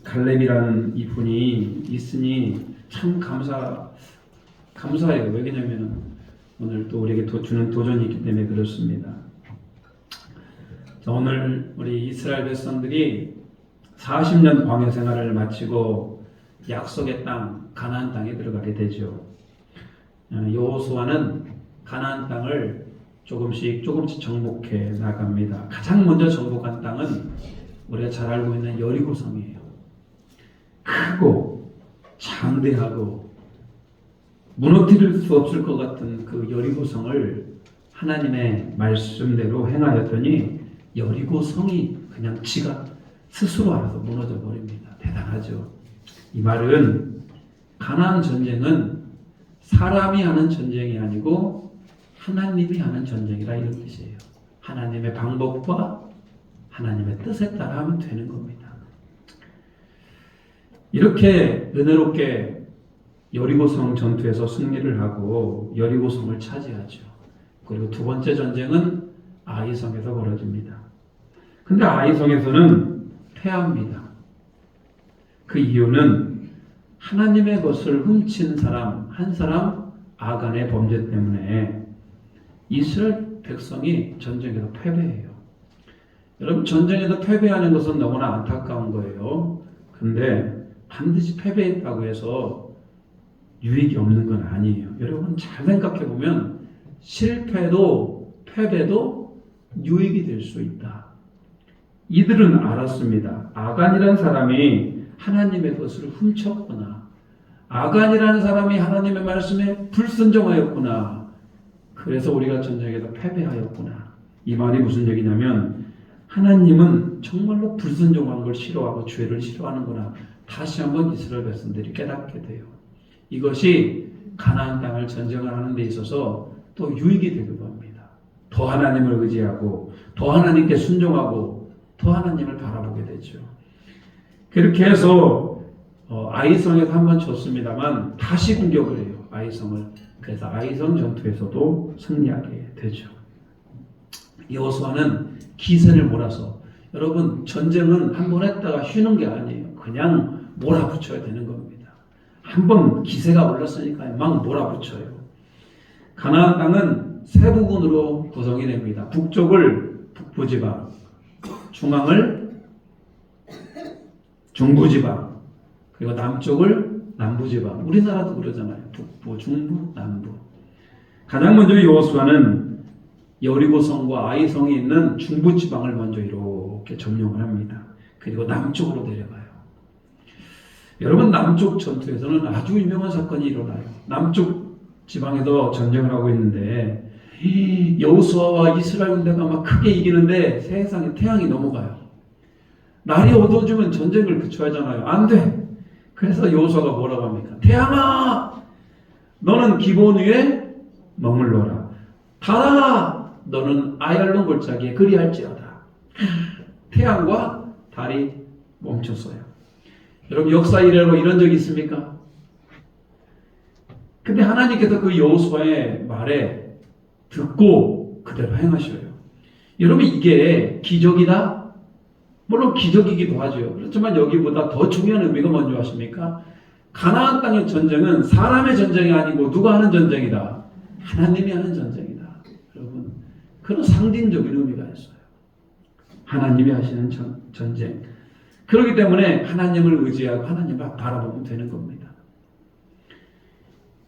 갈렙이라는 이분이 있으니 참 감사해요. 왜냐면 오늘 또 우리에게 주는 도전이 있기 때문에 그렇습니다. 자, 오늘 우리 이스라엘 백성들이 40년 광야 생활을 마치고 약속의 땅 가나안 땅에 들어가게 되죠. 여호수아는 가나안 땅을 조금씩 정복해 나갑니다. 가장 먼저 정복한 땅은 우리가 잘 알고 있는 여리고성이에요. 크고 장대하고 무너뜨릴 수 없을 것 같은 그 여리고성을 하나님의 말씀대로 행하였더니 여리고성이 그냥 지가 스스로 알아서 무너져 버립니다. 대단하죠. 이 말은 가나안 전쟁은 사람이 하는 전쟁이 아니고 하나님이 하는 전쟁이라 이런 뜻이에요. 하나님의 방법과 하나님의 뜻에 따라 하면 되는 겁니다. 이렇게 은혜롭게 여리고성 전투에서 승리를 하고 여리고성을 차지하죠. 그리고 두 번째 전쟁은 아이성에서 벌어집니다. 근데 아이성에서는 패합니다. 그 이유는 하나님의 것을 훔친 사람, 한 사람 아간의 범죄 때문에 이스라엘 백성이 전쟁에서 패배해요. 여러분, 전쟁에서 패배하는 것은 너무나 안타까운 거예요. 근데 반드시 패배했다고 해서 유익이 없는 건 아니에요. 여러분 잘 생각해 보면 실패도 패배도 유익이 될 수 있다. 이들은 알았습니다. 아간이라는 사람이 하나님의 것을 훔쳤구나. 아간이라는 사람이 하나님의 말씀에 불순종하였구나. 그래서 우리가 전쟁에서 패배하였구나. 이 말이 무슨 얘기냐면 하나님은 정말로 불순종한 걸 싫어하고 죄를 싫어하는구나. 다시 한번 이스라엘 백성들이 깨닫게 돼요. 이것이 가나안 땅을 전쟁을 하는 데 있어서 또 유익이 되기도 합니다. 더 하나님을 의지하고 더 하나님께 순종하고 더 하나님을 바라보게 되죠. 그렇게 해서 아이성에서 한번 졌습니다만 다시 공격을 해요. 아이성을. 그래서 아이성 전투에서도 승리하게 되죠. 여호수아는 기세를 몰아서, 여러분 전쟁은 한 번 했다가 쉬는 게 아니에요. 그냥 몰아붙여야 되는 겁니다. 한번 기세가 올랐으니까 막 몰아붙여요. 가나안 땅은 세 부분으로 구성이 됩니다. 북쪽을 북부지방, 중앙을 중부지방, 그리고 남쪽을 남부지방. 우리나라도 그러잖아요. 북부, 중부, 남부. 가장 먼저 여호수아는 여리고성과 아이성이 있는 중부지방을 먼저 이렇게 점령을 합니다. 그리고 남쪽으로 내려가요. 여러분, 남쪽 전투에서는 아주 유명한 사건이 일어나요. 남쪽 지방에서 전쟁을 하고 있는데 여호수아와 이스라엘 군대가 막 크게 이기는데 세상에 태양이 넘어가요. 날이 어두워지면 전쟁을 그쳐야잖아요. 안 돼. 그래서 여호수아가 뭐라고 합니까? 태양아, 너는 기본 위에 머물러라. 달아, 너는 아얄론 골짜기에 그리할지어다. 태양과 달이 멈췄어요. 여러분, 역사 이래로 이런 적이 있습니까? 근데 하나님께서 그 여호수아의 말에 듣고 그대로 행하셔요. 여러분, 이게 기적이다? 물론 기적이기도 하죠. 그렇지만 여기보다 더 중요한 의미가 뭔지 아십니까? 가나안 땅의 전쟁은 사람의 전쟁이 아니고 누가 하는 전쟁이다? 하나님이 하는 전쟁이다. 여러분, 그런 상징적인 의미가 있어요. 하나님이 하시는 전쟁. 그렇기 때문에 하나님을 의지하고 하나님을 바라보면 되는 겁니다.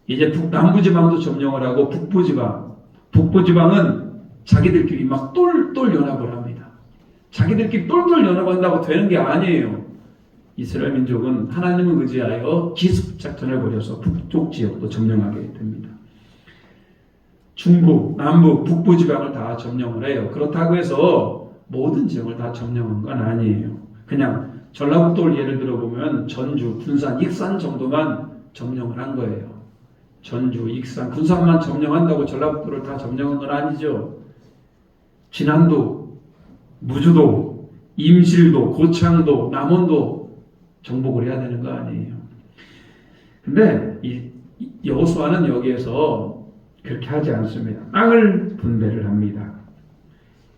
이제 남부지방도 점령을 하고 북부지방은 자기들끼리 막 똘똘 연합을 합니다. 자기들끼리 똘똘 연합한다고 되는 게 아니에요. 이스라엘 민족은 하나님을 의지하여 기습작전을 벌여서 북쪽 지역도 점령하게 됩니다. 중부, 남부, 북부지방을 다 점령을 해요. 그렇다고 해서 모든 지역을 다 점령한 건 아니에요. 그냥 전라북도를 예를 들어보면 전주, 군산, 익산 정도만 점령을 한 거예요. 전주, 익산, 군산만 점령한다고 전라북도를 다 점령한 건 아니죠. 진안도, 무주도, 임실도, 고창도, 남원도 정복을 해야 되는 거 아니에요. 근데 이 여호수아는 여기에서 그렇게 하지 않습니다. 땅을 분배를 합니다.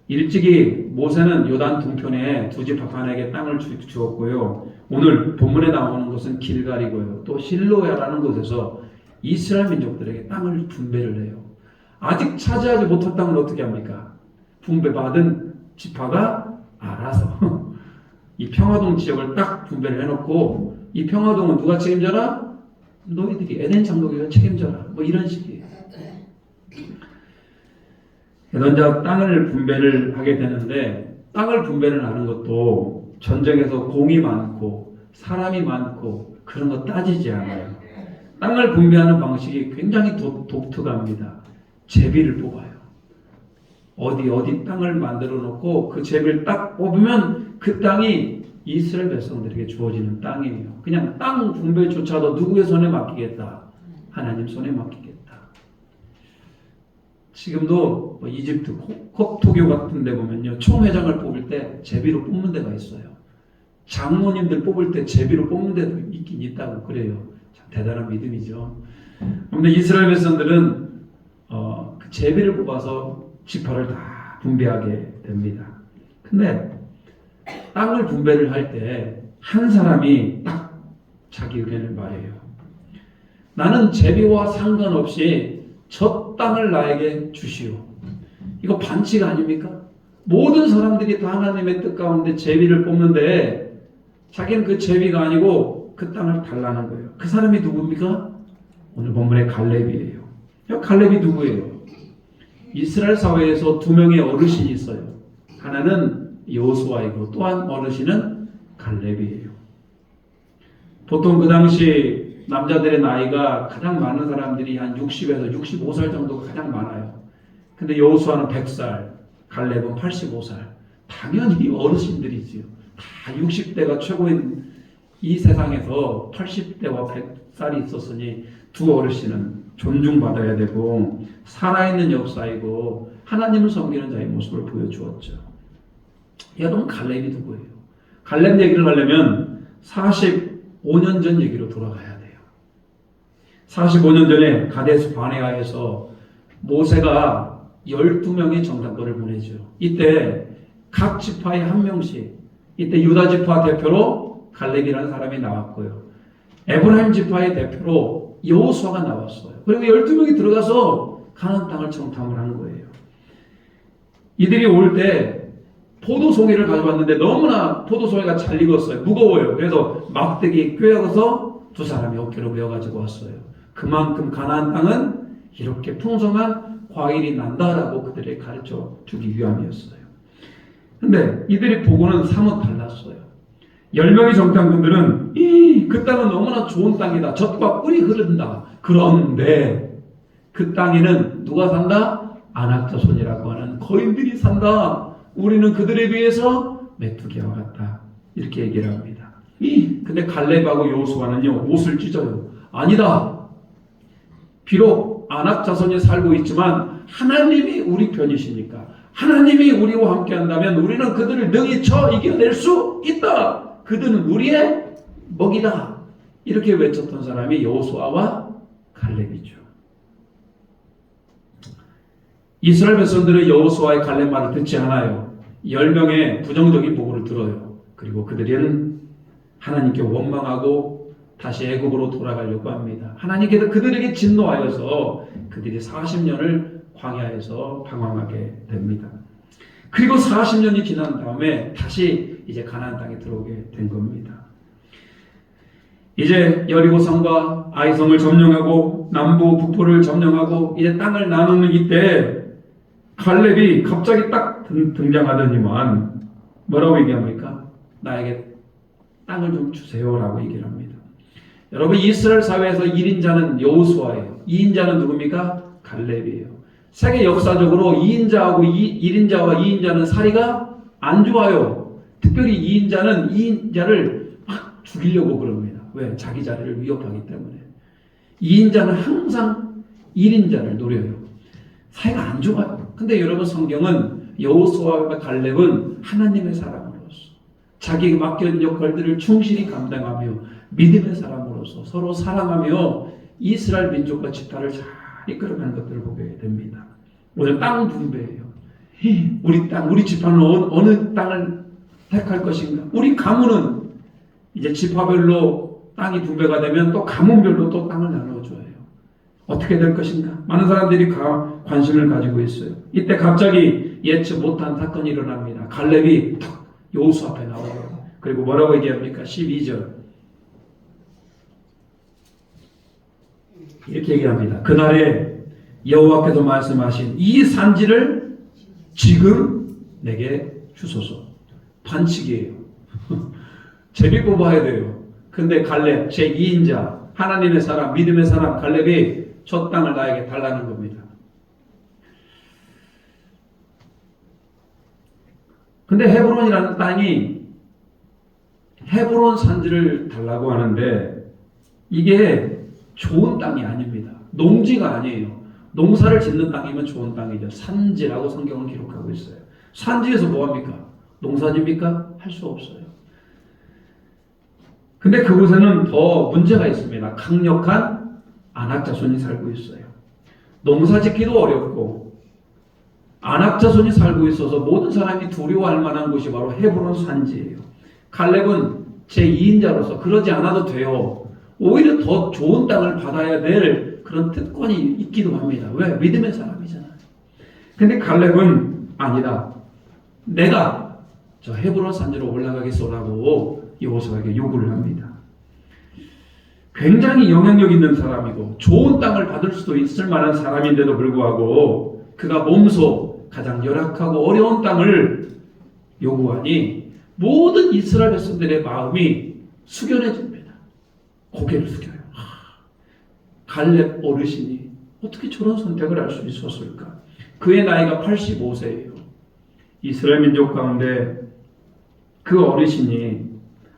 일찍이 모세는 요단 동편에 두 지파간에게 땅을 주었고요. 오늘 본문에 나오는 것은 길갈이고요. 또 실로야라는 곳에서 이스라엘 민족들에게 땅을 분배를 해요. 아직 차지하지 못한 땅을 어떻게 합니까? 분배받은 지파가 알아서 이 평화동 지역을 딱 분배를 해놓고, 이 평화동은 누가 책임져라? 너희들이 에덴 장로교가 책임져라. 뭐 이런 식이에요. 그래서 땅을 분배를 하게 되는데, 땅을 분배를 하는 것도 전쟁에서 공이 많고 사람이 많고 그런 거 따지지 않아요. 땅을 분배하는 방식이 굉장히 독특합니다. 제비를 뽑아요. 어디 땅을 만들어 놓고 그 제비를 딱 뽑으면 그 땅이 이스라엘 백성들에게 주어지는 땅이에요. 그냥 땅 분배조차도 누구의 손에 맡기겠다? 하나님 손에 맡기겠다. 지금도 뭐 이집트 콥토교 같은 데 보면요, 총회장을 뽑을 때 제비로 뽑는 데가 있어요. 장로님들 뽑을 때 제비로 뽑는 데도 있긴 있다고 그래요. 참 대단한 믿음이죠. 그런데 이스라엘 백성들은 그 제비를 뽑아서 지파를 다 분배하게 됩니다. 근데 땅을 분배를 할 때 한 사람이 딱 자기 의견을 말해요. 나는 제비와 상관없이 저 땅을 나에게 주시오. 이거 반칙 아닙니까? 모든 사람들이 다 하나님의 뜻 가운데 제비를 뽑는데 자기는 그 제비가 아니고 그 땅을 달라는 거예요. 그 사람이 누굽니까? 오늘 본문의 갈렙이에요. 갈렙이 누구예요? 이스라엘 사회에서 두 명의 어르신이 있어요. 하나는 여호수아이고 또한 어르신은 갈렙이에요. 보통 그 당시 남자들의 나이가 가장 많은 사람들이 한 60에서 65살 정도가 가장 많아요. 근데 여호수아는 100살, 갈렙은 85살. 당연히 어르신들이지요. 다 60대가 최고인 이 세상에서 80대와 100살이 있었으니 두 어르신은 존중받아야 되고 살아있는 역사이고 하나님을 섬기는 자의 모습을 보여주었죠. 여러분, 갈렙이 누구예요? 갈렙 얘기를 하려면 45년 전 얘기로 돌아가야 돼요. 45년 전에 가데스 바네아에서 모세가 12명의 정탐꾼을 보내죠. 이때 각 지파에 한 명씩, 이때 유다 지파 대표로 갈렙이라는 사람이 나왔고요. 에브라임 지파의 대표로 여호수아가 나왔어요. 그리고 12명이 들어가서 가나안 땅을 정탐을 하는 거예요. 이들이 올 때 포도송이를 가져왔는데 너무나 포도송이가 잘 익었어요. 무거워요. 그래서 막대기 꿰어서 두 사람이 어깨로 메어가지고 왔어요. 그만큼 가나안 땅은 이렇게 풍성한 과일이 난다라고 그들에게 가르쳐 주기 위함이었어요. 근데 이들이 보고는 사뭇 달랐어요. 10명의 정탐꾼들은 그 땅은 너무나 좋은 땅이다. 젖과 꿀이 흐른다. 그런데 그 땅에는 누가 산다? 아낙자손이라고 하는 거인들이 산다. 우리는 그들에 비해서 메뚜기와 같다. 이렇게 얘기를 합니다. 근데 갈렙하고 여호수아는요, 옷을 찢어요. 아니다. 비록 아낙자손이 살고 있지만 하나님이 우리 편이시니까, 하나님이 우리와 함께 한다면 우리는 그들을 능히 쳐 이겨낼 수 있다. 그들은 우리의 먹이다. 이렇게 외쳤던 사람이 여호수아와 갈렙이죠. 이스라엘 백성들은 여호수아의 갈렙 말을 듣지 않아요. 10명의 부정적인 보고를 들어요. 그리고 그들은 하나님께 원망하고 다시 애굽으로 돌아가려고 합니다. 하나님께서 그들에게 진노하여서 그들이 40년을 광야에서 방황하게 됩니다. 그리고 40년이 지난 다음에 다시 이제 가나안 땅에 들어오게 된 겁니다. 이제 여리고성과 아이성을 점령하고 남부 북부를 점령하고 이제 땅을 나누는 이때 갈렙이 갑자기 딱 등장하더니만 뭐라고 얘기합니까? 나에게 땅을 좀 주세요라고 얘기를 합니다. 여러분, 이스라엘 사회에서 1인자는 여호수아예요. 2인자는 누굽니까? 갈렙이에요. 세계 역사적으로 2인자하고 1인자와 2인자는 사이가 안 좋아요. 특별히 2인자를 막 죽이려고 그럽니다. 왜? 자기 자리를 위협하기 때문에. 2인자는 항상 1인자를 노려요. 사이가 안 좋아요. 근데 여러분, 성경은 여호수아와 갈렙은 하나님의 사람으로서 자기에게 맡겨진 역할들을 충실히 감당하며 믿음의 사람으로서 서로 사랑하며 이스라엘 민족과 지파를 잘 이끌어가는 것들을 보게 됩니다. 오늘 땅 분배예요. 우리 땅, 우리 지파는 어느 땅을 택할 것인가? 우리 가문은 이제 지파별로 땅이 분배가 되면 또 가문별로 또 땅을 나눠줘요. 어떻게 될 것인가? 많은 사람들이 관심을 가지고 있어요. 이때 갑자기 예측 못한 사건이 일어납니다. 갈렙이 탁 여호수 앞에 나와요. 그리고 뭐라고 얘기합니까? 12절 이렇게 얘기합니다. 그날에 여호와께서 말씀하신 이 산지를 지금 내게 주소서. 반칙이에요. 재밌고 봐야 돼요. 근데 갈렙 제2인자 하나님의 사람, 믿음의 사람 갈렙이 저 땅을 나에게 달라는 겁니다. 근데 헤브론이라는 땅이 헤브론 산지를 달라고 하는데 이게 좋은 땅이 아닙니다. 농지가 아니에요. 농사를 짓는 땅이면 좋은 땅이죠. 산지라고 성경은 기록하고 있어요. 산지에서 뭐합니까? 농사집니까? 할 수 없어요. 근데 그곳에는 더 문제가 있습니다. 강력한 안악자손이 살고 있어요. 농사 짓기도 어렵고 안악자손이 살고 있어서 모든 사람이 두려워할 만한 곳이 바로 헤브론 산지예요. 갈렙은 제2인자로서 그러지 않아도 돼요. 오히려 더 좋은 땅을 받아야 될 그런 특권이 있기도 합니다. 왜? 믿음의 사람이잖아요. 근데 갈렙은 아니다. 내가 저 헤브론 산지로 올라가겠소라고 여호수아에게 요구를 합니다. 굉장히 영향력 있는 사람이고 좋은 땅을 받을 수도 있을 만한 사람인데도 불구하고 그가 몸소 가장 열악하고 어려운 땅을 요구하니 모든 이스라엘 백성들의 마음이 숙연해집니다. 고개를 숙여요. 갈렙 어르신이 어떻게 저런 선택을 할 수 있었을까? 그의 나이가 85세예요. 이스라엘 민족 가운데 그 어르신이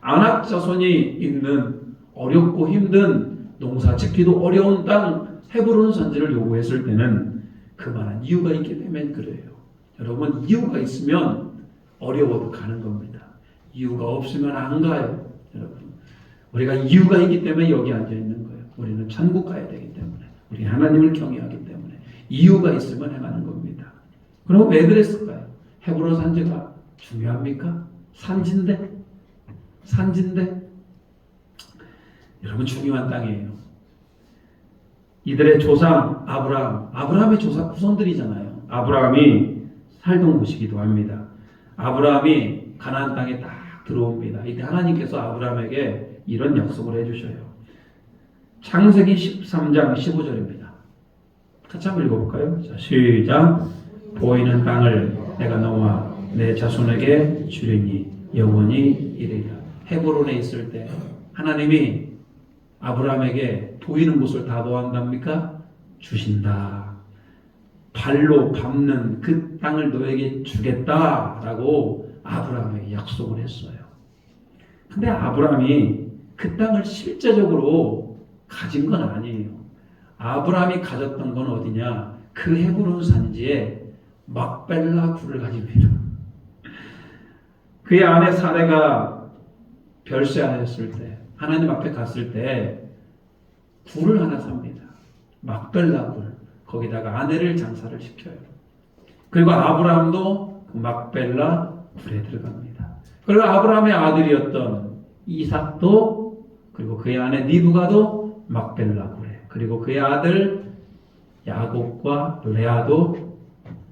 안악자손이 있는 어렵고 힘든 농사 짓기도 어려운 땅 헤브론 산지를 요구했을 때는 그만한 이유가 있기 때문에 그래요. 여러분 이유가 있으면 어려워도 가는 겁니다. 이유가 없으면 안 가요. 여러분 우리가 이유가 있기 때문에 여기 앉아 있는 거예요. 우리는 천국 가야 되기 때문에 우리 하나님을 경외하기 때문에 이유가 있으면 행하는 겁니다. 그럼 왜 그랬을까요? 헤브론 산지가 중요합니까? 산지인데 여러분 중요한 땅이에요. 이들의 조상 아브라함의 조상 후손들이잖아요. 아브라함이 살던 곳이기도 합니다. 아브라함이 가나안 땅에 딱 들어옵니다. 이때 하나님께서 아브라함에게 이런 약속을 해주셔요. 창세기 13장 15절입니다. 같이 한번 읽어볼까요? 자, 시작. 보이는 땅을 내가 너와 내 자손에게 주리니 영원히 이르리라. 헤브론에 있을 때 하나님이 아브라함에게 보이는 곳을 다 뭐한답니까? 주신다. 발로 밟는 그 땅을 너에게 주겠다라고 아브라함에게 약속을 했어요. 근데 아브라함이 그 땅을 실제적으로 가진 건 아니에요. 아브라함이 가졌던 건 어디냐? 그 헤브론 산지에 막벨라 굴을 가집니다. 그의 아내 사레가 별세하였을 때 하나님 앞에 갔을 때 굴을 하나 삽니다. 막벨라 굴. 거기다가 아내를 장사를 시켜요. 그리고 아브라함도 그 막벨라 굴에 들어갑니다. 그리고 아브라함의 아들이었던 이삭도 그리고 그의 아내 리브가도 막벨라 굴에, 그리고 그의 아들 야곱과 레아도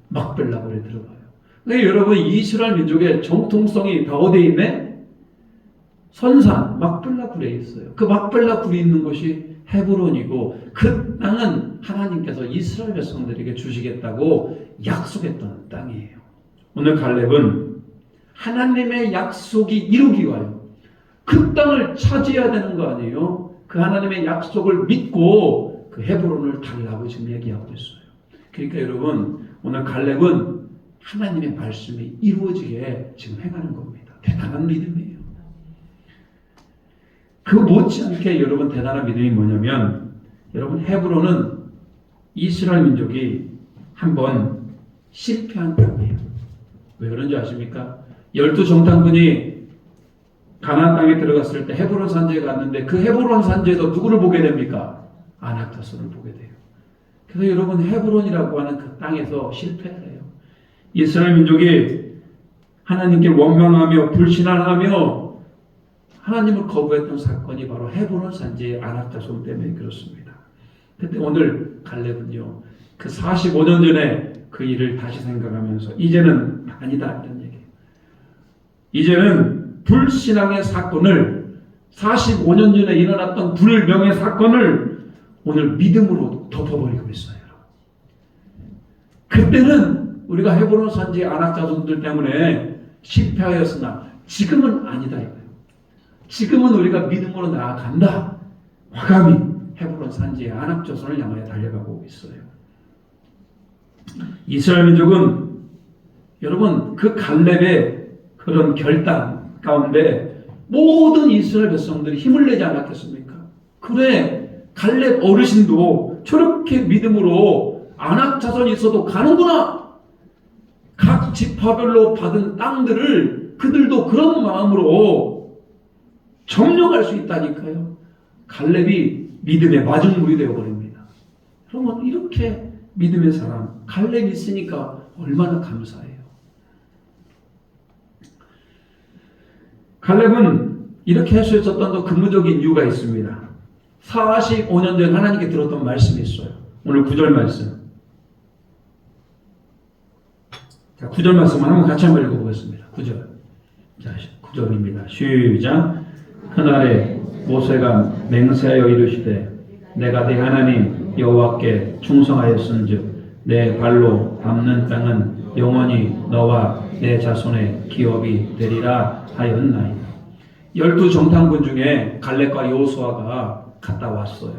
막벨라 굴에 들어가요. 그러니까 여러분 이스라엘 민족의 정통성이 다 어디에 있네? 선산 막벨라 굴에 있어요. 그 막벨라 굴이 있는 곳이 헤브론이고 그 땅은 하나님께서 이스라엘 백성들에게 주시겠다고 약속했던 땅이에요. 오늘 갈렙은 하나님의 약속이 이루기 위하여 그 땅을 차지해야 되는 거 아니에요? 그 하나님의 약속을 믿고 그 헤브론을 달라고 지금 얘기하고 있어요. 그러니까 여러분 오늘 갈렙은 하나님의 말씀이 이루어지게 지금 행하는 겁니다. 대단한 믿음이에요. 그 못지않게 여러분 대단한 믿음이 뭐냐면 여러분 헤브론은 이스라엘 민족이 한번 실패한 땅이에요. 왜 그런지 아십니까? 12정탐꾼이 가나안 땅에 들어갔을 때 헤브론 산지에 갔는데 그 헤브론 산지에서 누구를 보게 됩니까? 아낙자손을 보게 돼요. 그래서 여러분 헤브론이라고 하는 그 땅에서 실패를 해요. 이스라엘 민족이 하나님께 원망하며 불신앙하며 하나님을 거부했던 사건이 바로 헤브론 산지의 아낙 자손 때문에 그렇습니다. 그때 오늘 갈렙은요, 그 45년 전에 그 일을 다시 생각하면서 이제는 아니다 이런 얘기예요. 이제는 불신앙의 사건을 45년 전에 일어났던 불명예 사건을 오늘 믿음으로 덮어버리고 있어요. 그때는 우리가 헤브론 산지의 아낙 자손들 때문에 실패하였으나 지금은 아니다 이거예요. 지금은 우리가 믿음으로 나아간다. 과감히 헤브론 산지의 아낙 자손을 향하여 달려가고 있어요. 이스라엘 민족은 여러분 그 갈렙의 그런 결단 가운데 모든 이스라엘 백성들이 힘을 내지 않았겠습니까? 그래 갈렙 어르신도 저렇게 믿음으로 아낙 자손이 있어도 가는구나. 각 지파별로 받은 땅들을 그들도 그런 마음으로 점령할 수 있다니까요. 갈렙이 믿음의 마중물이 되어버립니다. 여러분 이렇게 믿음의 사람 갈렙이 있으니까 얼마나 감사해요. 갈렙은 이렇게 할 수 있었던 또 근무적인 이유가 있습니다. 45년 전 하나님께 들었던 말씀이 있어요. 오늘 9절 말씀. 자, 9절 말씀을 한번 같이 한번 읽어보겠습니다. 9절. 자, 9절입니다. 시작. 그날에 모세가 맹세하여 이르시되 내가 네 하나님 여호와께 충성하였은즉 내 발로 밟는 땅은 영원히 너와 내 자손의 기업이 되리라 하였나이다. 12정탐꾼 중에 갈렙과 여호수아가 갔다 왔어요.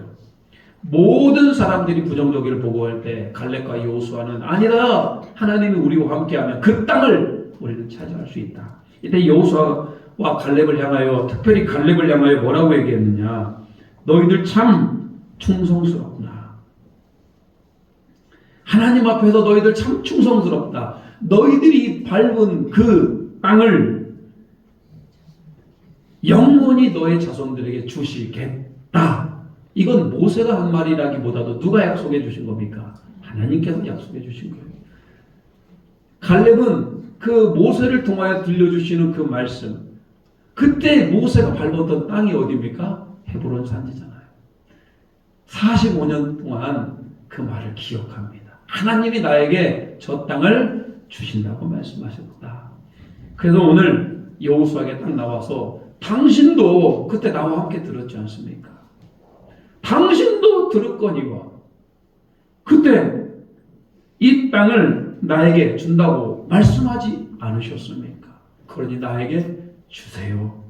모든 사람들이 부정적으로 보고할 때 갈렙과 여호수아는 아니다. 하나님이 우리와 함께하면 그 땅을 우리는 차지할 수 있다. 이때 여호수아와 갈렙을 향하여 특별히 갈렙을 향하여 뭐라고 얘기했느냐? 너희들 참 충성스럽구나. 하나님 앞에서 너희들 참 충성스럽다. 너희들이 밟은 그 땅을 영원히 너의 자손들에게 주시겠다. 이건 모세가 한 말이라기보다도 누가 약속해 주신 겁니까? 하나님께서 약속해 주신 거예요. 갈렙은 그 모세를 통하여 들려주시는 그 말씀, 그때 모세가 밟았던 땅이 어디입니까? 헤브론 산지잖아요. 45년 동안 그 말을 기억합니다. 하나님이 나에게 저 땅을 주신다고 말씀하셨다. 그래서 오늘 여호수아에게 딱 나와서 당신도 그때 나와 함께 들었지 않습니까? 당신도 들었거니와 그때 이 땅을 나에게 준다고 말씀하지 않으셨습니까? 그러니 나에게 주세요.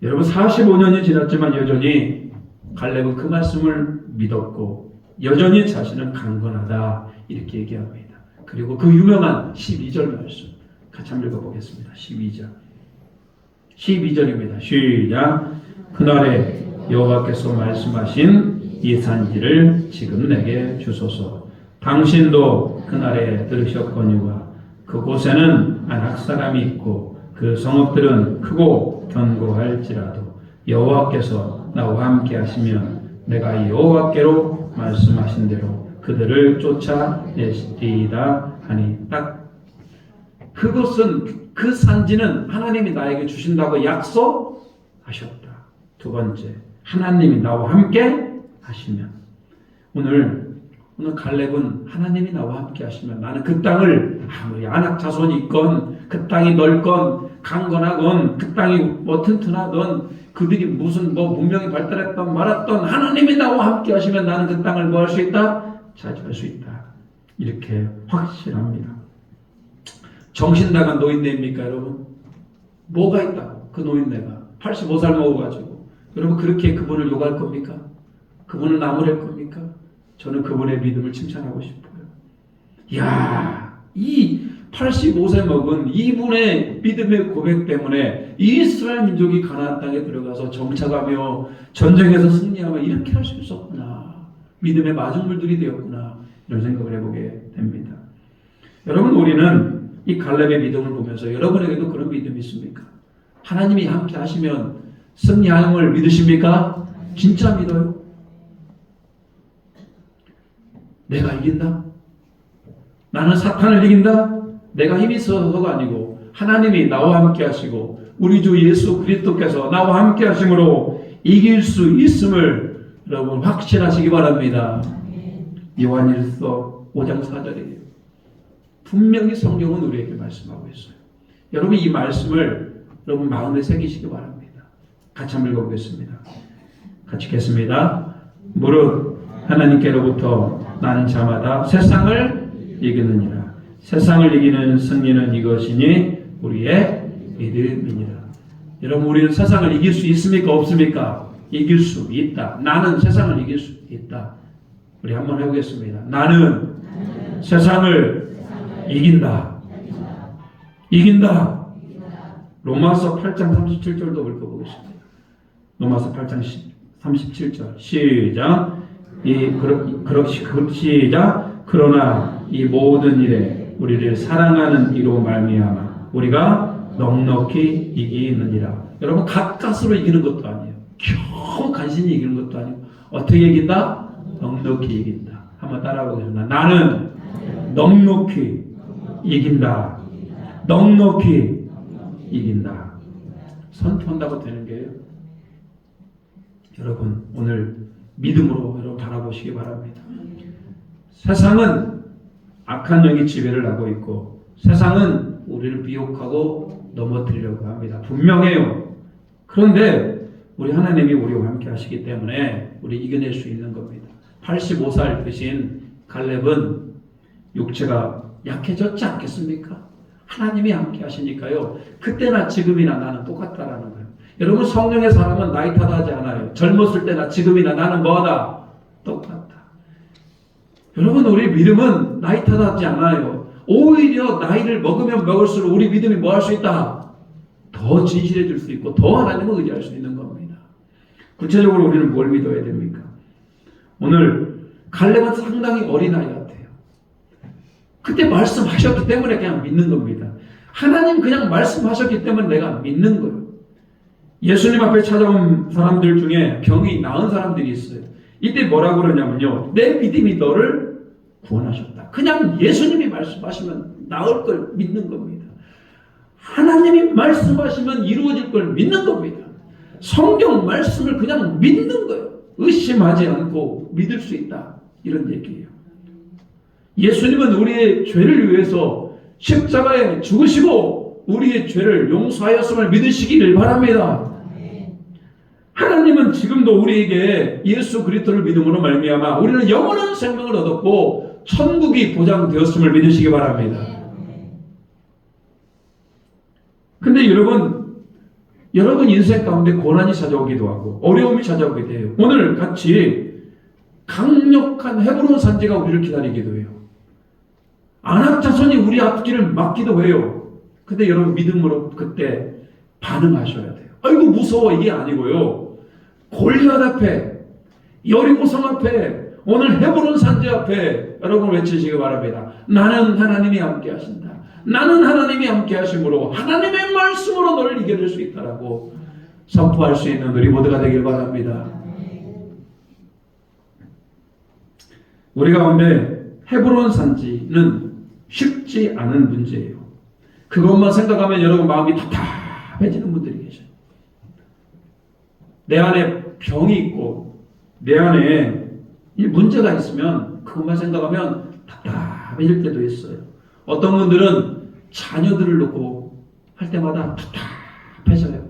여러분 45년이 지났지만 여전히 갈렙은 그 말씀을 믿었고 여전히 자신은 강건하다 이렇게 얘기합니다. 그리고 그 유명한 12절 말씀 같이 한번 읽어보겠습니다. 12절입니다. 시작. 그날에 여호와께서 말씀하신 이 산지를 지금 내게 주소서. 당신도 그날에 들으셨거니와 그곳에는 아낙 사람이 있고 그 성읍들은 크고 견고할지라도 여호와께서 나와 함께 하시면 내가 여호와께로 말씀하신 대로 그들을 쫓아내시리이다 하니 딱 그것은 그 산지는 하나님이 나에게 주신다고 약속하셨다. 두 번째, 하나님이 나와 함께 하시면 오늘 갈렙은 하나님이 나와 함께 하시면 나는 그 땅을 아무리 아낙 자손이 있건 그 땅이 넓건 강건하건 그 땅이 뭐 튼튼하건 그들이 무슨 뭐 문명이 발달했던 말았던 하나님이 나와 함께 하시면 나는 그 땅을 뭐 할 수 있다? 차지할 수 있다. 이렇게 확실합니다. 정신 나간 노인네입니까 여러분? 뭐가 있다고 그 노인네가 85살 먹어가지고 여러분 그렇게 그분을 욕할 겁니까? 그분을 나무랄 겁니까? 저는 그분의 믿음을 칭찬하고 싶어요. 이야, 이 85세 먹은 이분의 믿음의 고백 때문에 이스라엘 민족이 가나안 땅에 들어가서 정착하며 전쟁에서 승리하며 이렇게 할 수 있었구나. 믿음의 마중물들이 되었구나. 이런 생각을 해보게 됩니다. 여러분 우리는 이 갈렙의 믿음을 보면서 여러분에게도 그런 믿음이 있습니까? 하나님이 함께 하시면 승리함을 믿으십니까? 진짜 믿어요? 내가 이긴다? 나는 사탄을 이긴다? 내가 힘이 있어서가 아니고 하나님이 나와 함께 하시고 우리 주 예수 그리스도께서 나와 함께 하심으로 이길 수 있음을 여러분 확신하시기 바랍니다. 요한일서 5장 4절이에요. 분명히 성경은 우리에게 말씀하고 있어요. 여러분 이 말씀을 여러분 마음에 새기시기 바랍니다. 같이 한번 읽어보겠습니다. 같이 읽겠습니다. 무릇 하나님께로부터 나는 자마다 세상을 이기느니라. 세상을 이기는 승리는 이것이니 우리의 믿음이니라. 여러분 우리는 세상을 이길 수 있습니까? 없습니까? 이길 수 있다. 나는 세상을 이길 수 있다. 우리 한번 해보겠습니다. 나는 세상을 이긴다. 이긴다. 로마서 8장 37절도 읽어보겠습니다. 로마서 8장 37절 시작. 시작. 그러나 이 모든 일에 우리를 사랑하는 이로 말미암아 우리가 넉넉히 이기느니라. 여러분 가까스로 이기는 것도 아니에요. 겨우 간신히 이기는 것도 아니고 어떻게 이긴다? 넉넉히 이긴다. 한번 따라해보겠습니다. 나는 넉넉히 이긴다. 넉넉히 이긴다. 선포한다고 되는 게요. 여러분 오늘 믿음으로 여러분 바라보시기 바랍니다. 세상은 악한 영이 지배를 하고 있고 세상은 우리를 미혹하고 넘어뜨리려고 합니다. 분명해요. 그런데 우리 하나님이 우리와 함께 하시기 때문에 우리 이겨낼 수 있는 겁니다. 85살 되신 갈렙은 육체가 약해졌지 않겠습니까? 하나님이 함께 하시니까요. 그때나 지금이나 나는 똑같다라는 거예요. 여러분 성령의 사람은 나이 탓하지 않아요. 젊었을 때나 지금이나 나는 뭐하다? 똑같다. 여러분 우리 믿음은 나이 탓하지 않아요. 오히려 나이를 먹으면 먹을수록 우리 믿음이 뭐 할 수 있다? 더 진실해질 수 있고 더 하나님을 의지할 수 있는 겁니다. 구체적으로 우리는 뭘 믿어야 됩니까? 오늘 갈렙은 상당히 어린아이 같아요. 그때 말씀하셨기 때문에 그냥 믿는 겁니다. 하나님 그냥 말씀하셨기 때문에 내가 믿는 거예요. 예수님 앞에 찾아온 사람들 중에 병이 나은 사람들이 있어요. 이때 뭐라고 그러냐면요. 내 믿음이 너를 구원하셨다. 그냥 예수님이 말씀하시면 나을 걸 믿는 겁니다. 하나님이 말씀하시면 이루어질 걸 믿는 겁니다. 성경 말씀을 그냥 믿는 거예요. 의심하지 않고 믿을 수 있다. 이런 얘기예요. 예수님은 우리의 죄를 위해서 십자가에 죽으시고 우리의 죄를 용서하였음을 믿으시기를 바랍니다. 하나님은 지금도 우리에게 예수 그리스도를 믿음으로 말미암아 우리는 영원한 생명을 얻었고 천국이 보장되었음을 믿으시기 바랍니다. 근데 여러분 인생 가운데 고난이 찾아오기도 하고 어려움이 찾아오기도 해요. 오늘 같이 강력한 헤브론 산지가 우리를 기다리기도 해요. 안악 자손이 우리 앞길을 막기도 해요. 근데 여러분 믿음으로 그때 반응하셔야 돼요. 아이고 무서워 이게 아니고요. 골리앗 앞에 여리고성 앞에 오늘 헤브론 산지 앞에 여러분 외치시기 바랍니다. 나는 하나님이 함께 하신다. 나는 하나님이 함께 하심으로 하나님의 말씀으로 너를 이겨낼 수 있다라고 선포할 수 있는 우리 모두가 되길 바랍니다. 우리 가운데 헤브론 산지는 쉽지 않은 문제예요. 그것만 생각하면 여러분 마음이 답답해지는 분들이 계셔요. 내 안에 병이 있고 내 안에 이 문제가 있으면 그것만 생각하면 답답해질 때도 있어요. 어떤 분들은 자녀들을 놓고 할 때마다 답답해져요.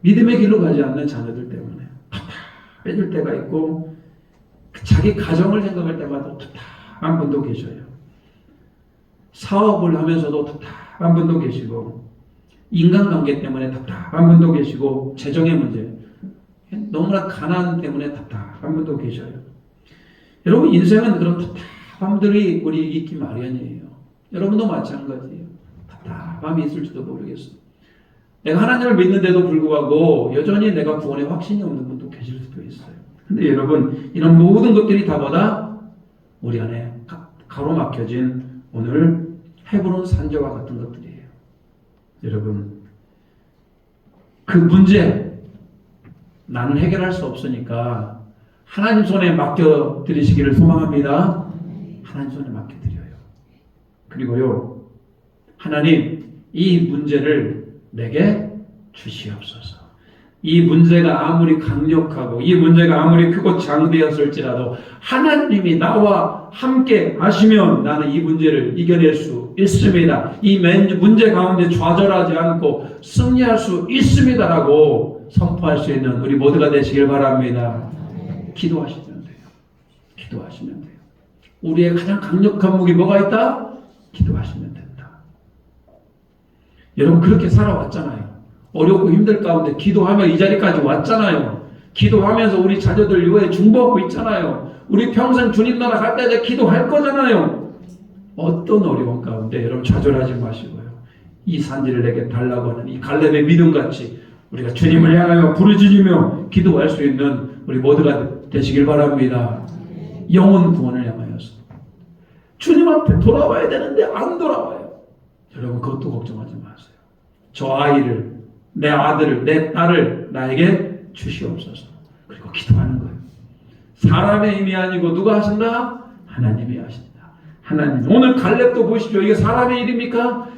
믿음의 길로 가지 않는 자녀들 때문에 답답해질 때가 있고 자기 가정을 생각할 때마다 답답한 분도 계셔요. 사업을 하면서도 답답한 분도 계시고 인간관계 때문에 답답한 분도 계시고 재정의 문제 너무나 가난 때문에 답답한 분도 계셔요. 여러분 인생은 그런 답답함들이 우리 있기 마련이에요. 여러분도 마찬가지예요. 답답함이 있을지도 모르겠어요. 내가 하나님을 믿는데도 불구하고 여전히 내가 구원에 확신이 없는 분도 계실 수도 있어요. 근데 여러분 이런 모든 것들이 다보다 우리 안에 가로막혀진 오늘 헤브론 산지와 같은 것들이에요. 여러분 그 문제 나는 해결할 수 없으니까 하나님 손에 맡겨드리시기를 소망합니다. 하나님 손에 맡겨드려요. 그리고요, 하나님, 이 문제를 내게 주시옵소서. 이 문제가 아무리 강력하고 이 문제가 아무리 크고 장대였을지라도 하나님이 나와 함께 하시면 나는 이 문제를 이겨낼 수 있습니다. 이 문제 가운데 좌절하지 않고 승리할 수 있습니다라고 선포할 수 있는 우리 모두가 되시길 바랍니다. 기도하시면 돼요. 기도하시면 돼요. 우리의 가장 강력한 무기 뭐가 있다? 기도하시면 된다. 여러분 그렇게 살아왔잖아요. 어렵고 힘들 가운데 기도하며 이 자리까지 왔잖아요. 기도하면서 우리 자녀들 유해 중보하고 있잖아요. 우리 평생 주님 나라 갈 때까지 기도할 거잖아요. 어떤 어려운 가운데 여러분 좌절하지 마시고요. 이 산지를 내게 달라고 하는 이 갈렙의 믿음같이 우리가 주님을 향하여 부르짖으며 기도할 수 있는 우리 모두가 되시길 바랍니다. 영혼 구원을 향하여서 주님 앞에 돌아와야 되는데 안 돌아와요. 여러분 그것도 걱정하지 마세요. 저 아이를, 내 아들을, 내 딸을 나에게 주시옵소서. 그리고 기도하는 거예요. 사람의 힘이 아니고 누가 하신다? 하나님이 하신다. 하나님. 오늘 갈렙도 보십시오. 이게 사람의 일입니까?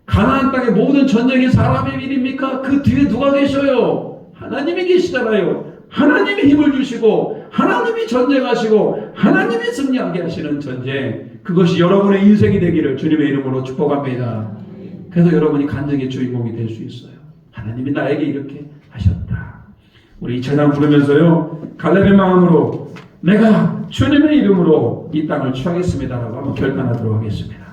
가나안 땅의 모든 전쟁이 사람의 일입니까? 그 뒤에 누가 계셔요? 하나님이 계시잖아요. 하나님이 힘을 주시고 하나님이 전쟁하시고 하나님이 승리하게 하시는 전쟁, 그것이 여러분의 인생이 되기를 주님의 이름으로 축복합니다. 그래서 여러분이 간증의 주인공이 될 수 있어요. 하나님이 나에게 이렇게 하셨다. 우리 이 찬양 부르면서요, 갈렙의 마음으로 내가 주님의 이름으로 이 땅을 취하겠습니다라고 한번 결단하도록 하겠습니다.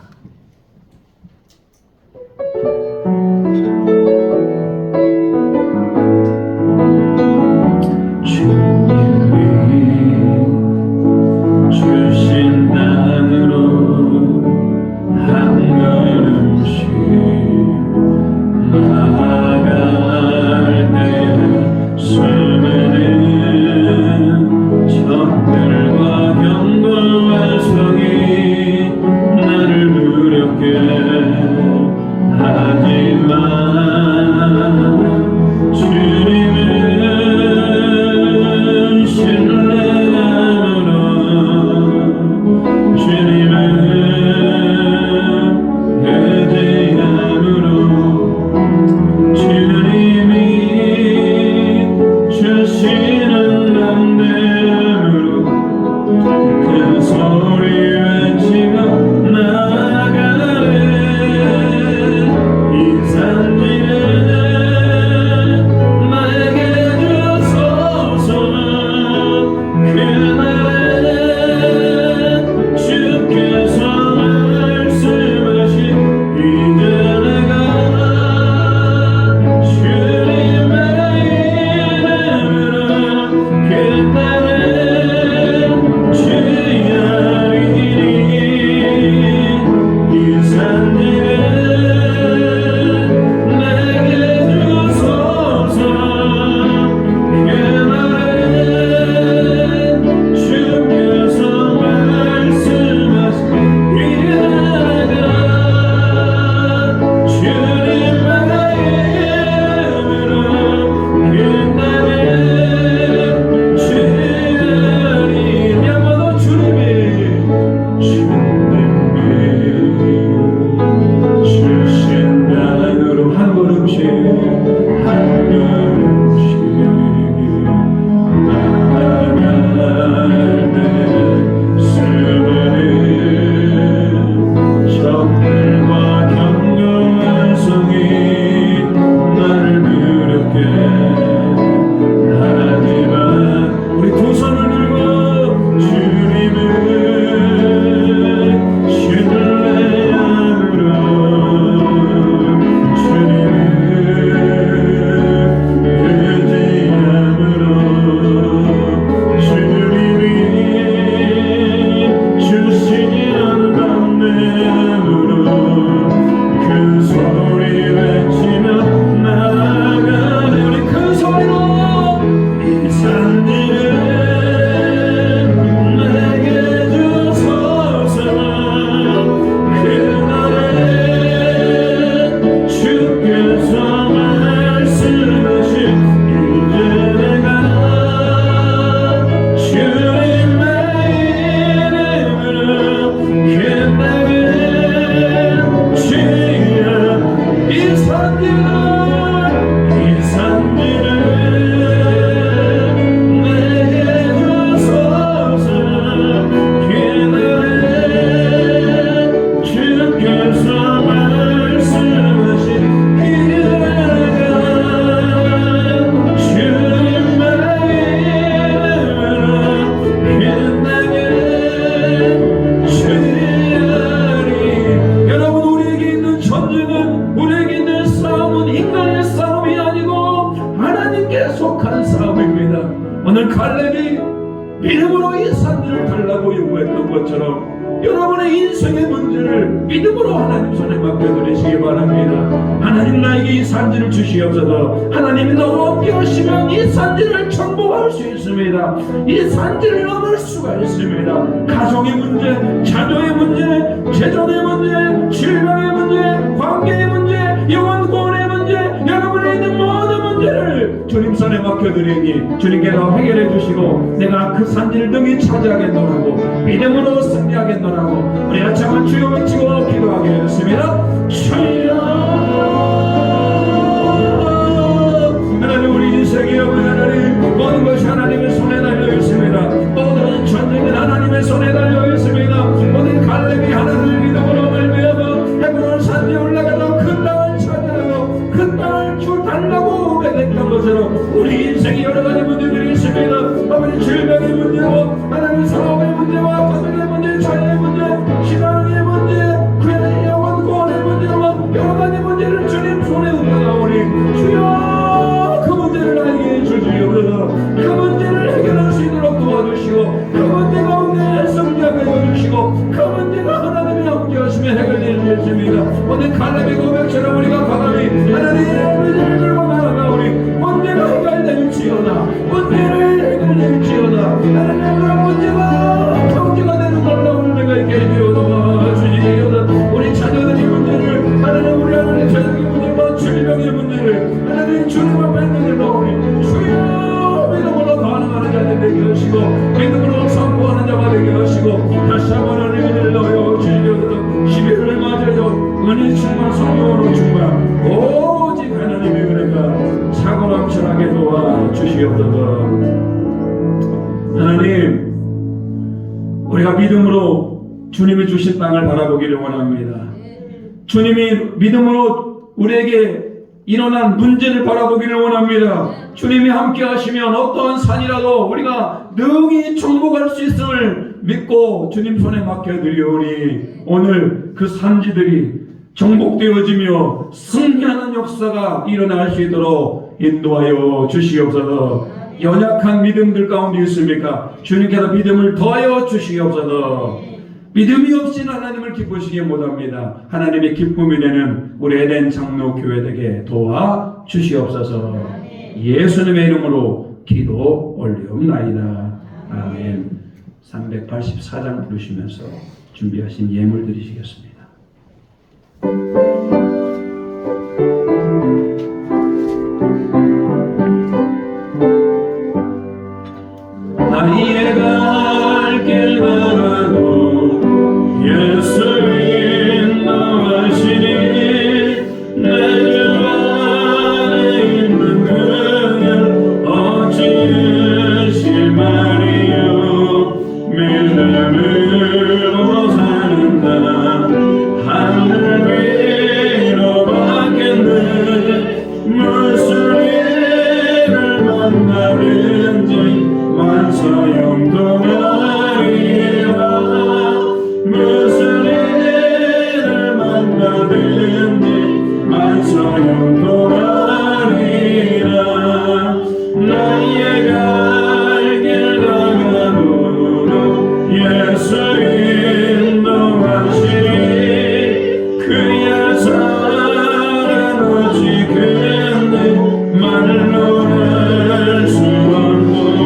오늘 칼렙이 믿음으로 이 산지를 달라고 요구했던 것처럼 여러분의 인생의 문제를 믿음으로 하나님 손에 맡겨드리시기 바랍니다. 하나님 나에게 이 산지를 주시옵소서. 하나님이 너와 함께 하시면 이 산지를 정복할 수 있습니다. 이 산지를 넘을 수가 있습니다. 가정의 문제, 자녀의 문제, 재정의 문제, 질병의 문제, 관계의 문제, 영혼 구원의 문제, 여러분의 있는 모든 문제를 주님 손에 맡겨드리니 주님께서 해결해 주시고 내가 그 산지를 능히 차지하겠노라고 믿음으로 승리하겠노라고 우리 같이 한번 주여 외치고 기도하겠습니다. 주여 하나님 우리 인생이 하나님 모든 것이 하나님의 손에 달려 있습니다. 모든 전쟁은 하나님의 손에 달려 있습니다. 모든 갈렙이 하나님을 믿음으로 말미암아 헤브론 산에 올라가서 큰 땅을 차지하고 큰 땅을 달라고 오래됐던 것처럼 우리 인생이 여러 가지 문제들이 있습니다. 아버지 질병의 문제와 하나님 사업의 문제와 가정의 문제, 자녀의 문제, 신앙의 문제, 그의 영혼 구원의 문제와 여러 가지 문제를 주님 손에 올라오니 주여 그 문제를 나에게 주시옵소서. 그 문제를 해결할 수 있도록 도와주시고 그 문제 가운데 승리하게 해주시고 그 문제가 하나님이 함께 하시면 해결될 수 있습니다. 오늘 갈렙의 고백처럼 우리가 과감히 하나님의 문제를 들고 나아가오니 문제가 해결될지어다. 문제를 해결될지어다. 하나님 그런 문제가 경제가 되는 놀라운 은혜가 있게 해주옵소서. 주시옵소서. 우리 자녀들의 문제를 하나님 우리 하나님 자녀의 문제와 질병의 문제를 하나님 주님 앞에 내놓으니 주여 믿음으로 반응하는 자들 되게 하시고 믿음으로 선포하는 자가 되게 하시고 다시 한번 하나님을 넣어 주시옵소서. 12월을 맞아서 은혜 충만 성령으로 충만 오직 하나님의 은혜가 사고 넘쳐나게 도와주시옵소서. 하나님 우리가 믿음으로 주님이 주신 땅을 바라보기를 원합니다. 주님이 믿음으로 우리에게 일어난 문제를 바라보기를 원합니다. 주님이 함께 하시면 어떠한 산이라도 우리가 능히 정복할 수 있음을 믿고 주님 손에 맡겨드리오니 오늘 그 산지들이 정복되어지며 승리하는 역사가 일어날 수 있도록 인도하여 주시옵소서. 연약한 믿음들 가운데 있습니까? 주님께서 믿음을 더하여 주시옵소서. 믿음이 없이는 하나님을 기쁘시게 못합니다. 하나님의 기쁨이 되는 우리 에덴 장로교회 되게 도와 주시옵소서. 예수님의 이름으로 기도 올리옵나이다. 아멘. 384장 부르시면서 준비하신 예물 드리시겠습니다. 나의 갈 길 바라도 예수 인도하시니 내 주 안에 있는 그냥 어찌 실말이요 믿음으로 사는다. 하늘 위로 받겠네. 무슨 일을 만나든지 소용돌이라. 무슨 일을 만나든지 소용돌이라. 나의 갈 길 다가도록 예수 인도하시니 그의 사랑 오직 그네 말로 할 수 없는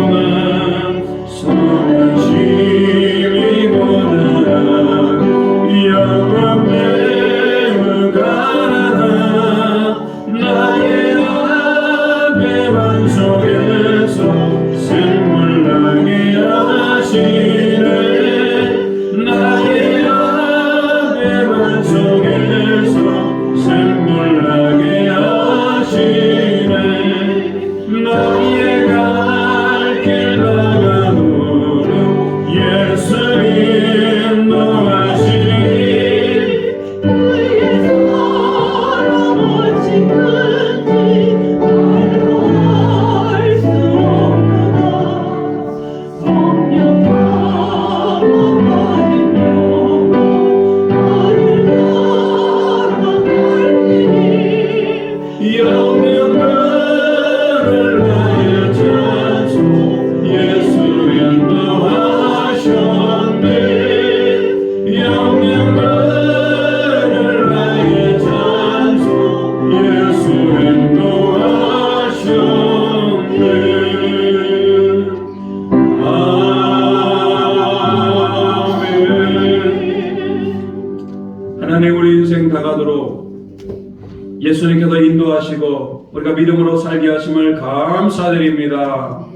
예수님께서 인도하시고 우리가 믿음으로 살게 하심을 감사드립니다.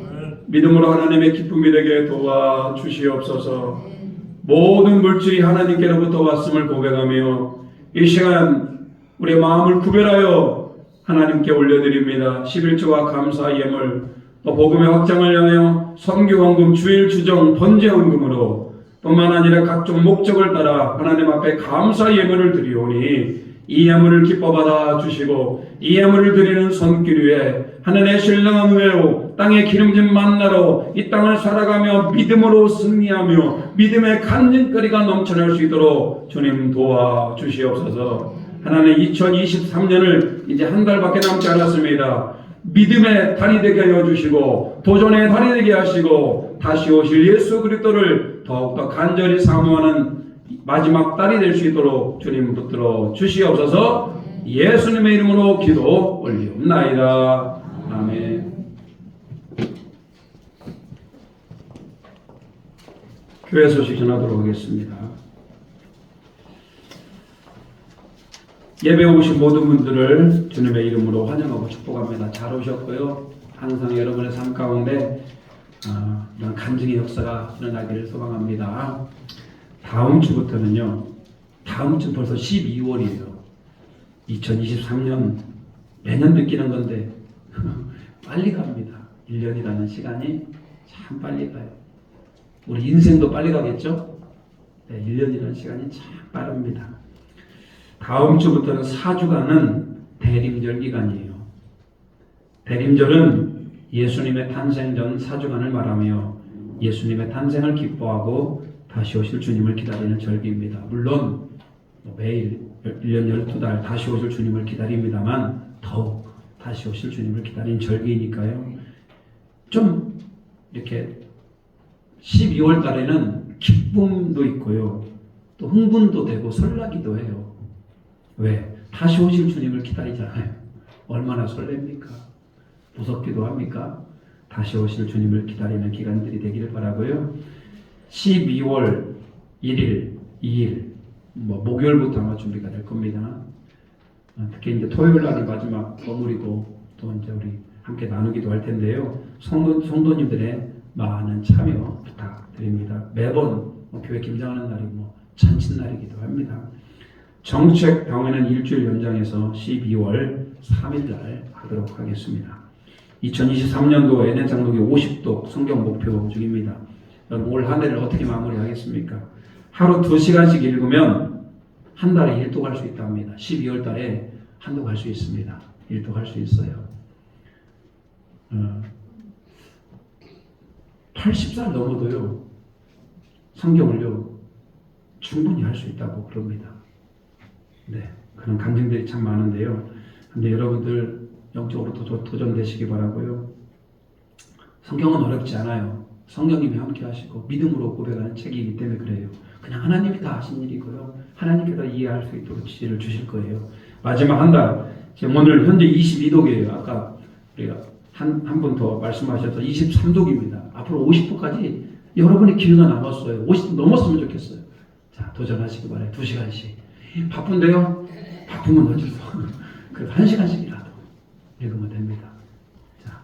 믿음으로 하나님의 기쁨이 되게 도와주시옵소서. 모든 물질이 하나님께로부터 왔음을 고백하며 이 시간 우리의 마음을 구별하여 하나님께 올려드립니다. 11조와 감사 예물, 또 복음의 확장을 위하여 선교헌금, 주일 주정, 번제헌금으로 뿐만 아니라 각종 목적을 따라 하나님 앞에 감사 예물을 드리오니 이 예물을 기뻐 받아 주시고 이 예물을 드리는 손길 위에 하늘의 신령한 은혜로 땅의 기름진 만나로 이 땅을 살아가며 믿음으로 승리하며 믿음의 간증거리가 넘쳐날 수 있도록 주님 도와주시옵소서. 하나님 2023년을 이제 한 달밖에 남지 않았습니다. 믿음의 달이 되게 하여 주시고 도전의 달이 되게 하시고 다시 오실 예수 그리스도를 더욱더 간절히 사모하는 마지막 달이 될 수 있도록 주님 붙들어 주시옵소서. 예수님의 이름으로 기도 올리옵나이다. 아멘. 교회 소식 전하도록 하겠습니다. 예배 오신 모든 분들을 주님의 이름으로 환영하고 축복합니다. 잘 오셨고요. 항상 여러분의 삶 가운데 이런 간증의 역사가 일어나기를 소망합니다. 다음 주부터는요. 다음 주 벌써 12월이에요. 2023년 매년 느끼는 건데 빨리 갑니다. 1년이라는 시간이 참 빨리 가요. 우리 인생도 빨리 가겠죠? 네, 1년이라는 시간이 참 빠릅니다. 다음 주부터는 4주간은 대림절 기간이에요. 대림절은 예수님의 탄생 전 4주간을 말하며 예수님의 탄생을 기뻐하고 다시 오실 주님을 기다리는 절기입니다. 물론 매일 1년 12달 다시 오실 주님을 기다립니다만 더욱 다시 오실 주님을 기다리는 절기이니까요. 좀 이렇게 12월 달에는 기쁨도 있고요. 또 흥분도 되고 설레기도 해요. 왜? 다시 오실 주님을 기다리잖아요. 얼마나 설렙니까? 무섭기도 합니까? 다시 오실 주님을 기다리는 기간들이 되기를 바라고요. 12월 1일, 2일, 목요일부터 아마 준비가 될 겁니다. 특히 이제 토요일 날이 마지막 거물이고 또 이제 우리 함께 나누기도 할 텐데요. 성도님들의 많은 참여 부탁드립니다. 매번 교회 김장하는 날이 잔칫날이기도 합니다. 정책 병회는 일주일 연장해서 12월 3일 날 하도록 하겠습니다. 2023년도 NN 장로교 50독 성경 목표 중입니다. 여러분 올 한 해를 어떻게 마무리하겠습니까? 하루 2시간씩 읽으면 한 달에 1독 할 수 있다고 합니다. 12월 달에 한독 할 수 있습니다. 1독 할 수 있어요. 80살 넘어도요. 성경을요. 충분히 할 수 있다고 그럽니다. 네, 그런 간증들이 참 많은데요. 근데 여러분들 영적으로 도전되시기 바라고요. 성경은 어렵지 않아요. 성령님이 함께 하시고 믿음으로 고백하는 책이기 때문에 그래요. 그냥 하나님이 다 하신 일이고요. 하나님께서 이해할 수 있도록 지혜를 주실 거예요. 마지막 한 달, 지금 오늘 현재 22독이에요. 아까 우리가 한 분 더 말씀하셔서 23독입니다. 앞으로 50독까지 여러분의 기회가 남았어요. 50독 넘었으면 좋겠어요. 자, 도전하시기 바라요. 2시간씩. 바쁜데요? 바쁘면 어쩔 수 없어요. 그래서 1시간씩이라도 읽으면 됩니다. 자,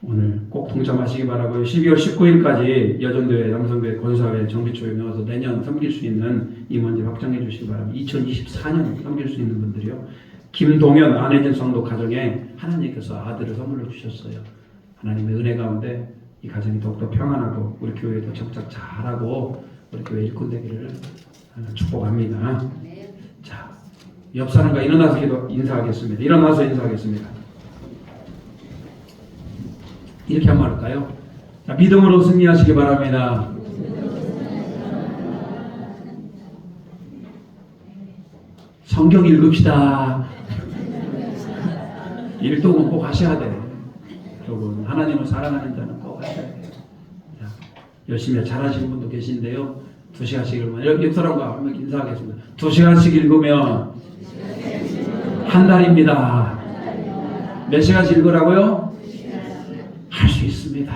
오늘 꼭 동참하시기 바라고요. 12월 19일까지 여전도회, 양성교회, 권사회, 정비초에 넣어서 내년 섬길 수 있는 임원들 확정해 주시기 바랍니다. 2024년 섬길 수 있는 분들이요. 김동현, 안혜진 성도 가정에 하나님께서 아들을 선물로 주셨어요. 하나님의 은혜 가운데 이 가정이 더욱더 평안하고 우리 교회도 정착 잘하고 우리 교회 일꾼 되기를 축복합니다. 자, 옆 사람과 일어나서 인사하겠습니다. 일어나서 인사하겠습니다. 이렇게 한번 할까요? 자, 믿음으로 승리하시기 바랍니다. 성경 읽읍시다. 일독은 꼭 하셔야 돼요. 여러분, 하나님을 사랑하는 자는 꼭 하셔야 돼요. 자, 열심히 잘하시는 분도 계신데요. 2시간씩 읽으면, 옆 사람과 한번 인사하겠습니다. 2시간씩 읽으면 한 달입니다. 몇 시간씩 읽으라고요? 할 수 있습니다.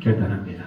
결단합니다.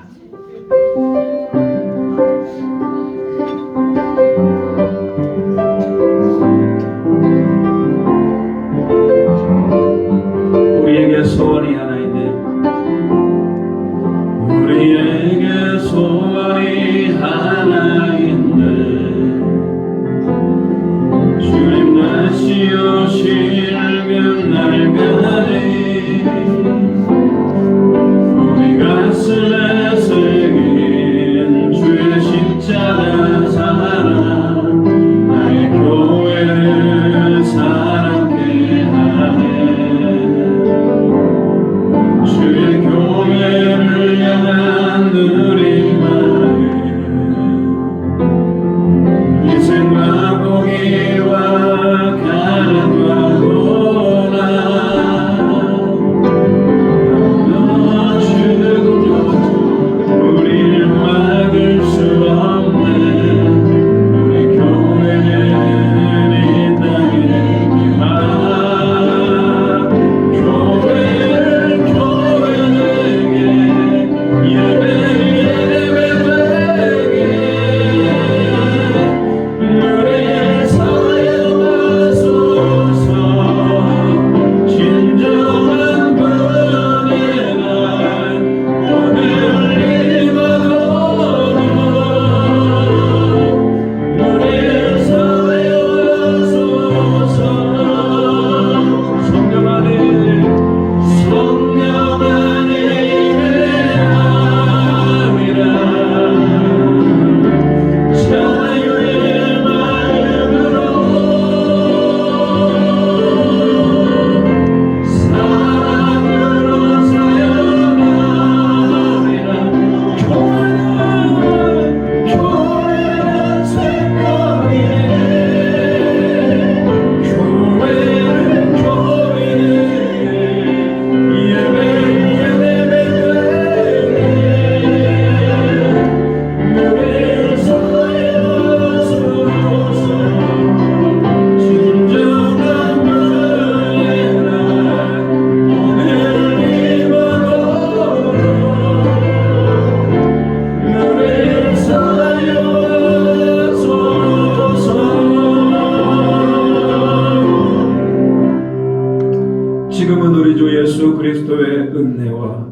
지금은 우리 주 예수 그리스도의 은혜와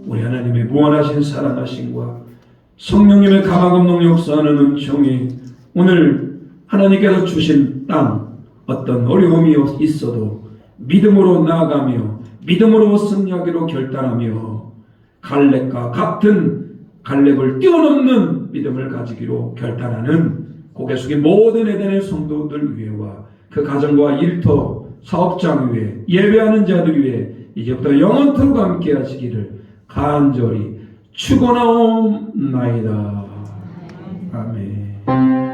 우리 하나님의 무한하신 사랑하심과 성령님의 가마감동 역사하는 은총이 오늘 하나님께서 주신 땅 어떤 어려움이 있어도 믿음으로 나아가며 믿음으로 승리하기로 결단하며 갈렙과 같은 갈렙을 뛰어넘는 믿음을 가지기로 결단하는 고개 숙인 모든 에덴의 성도들 위에와 그 가정과 일터 사업장 위에 예배하는 자들 위에 이제부터 영원토록 함께 하시기를 간절히 축원하옵나이다. 아멘.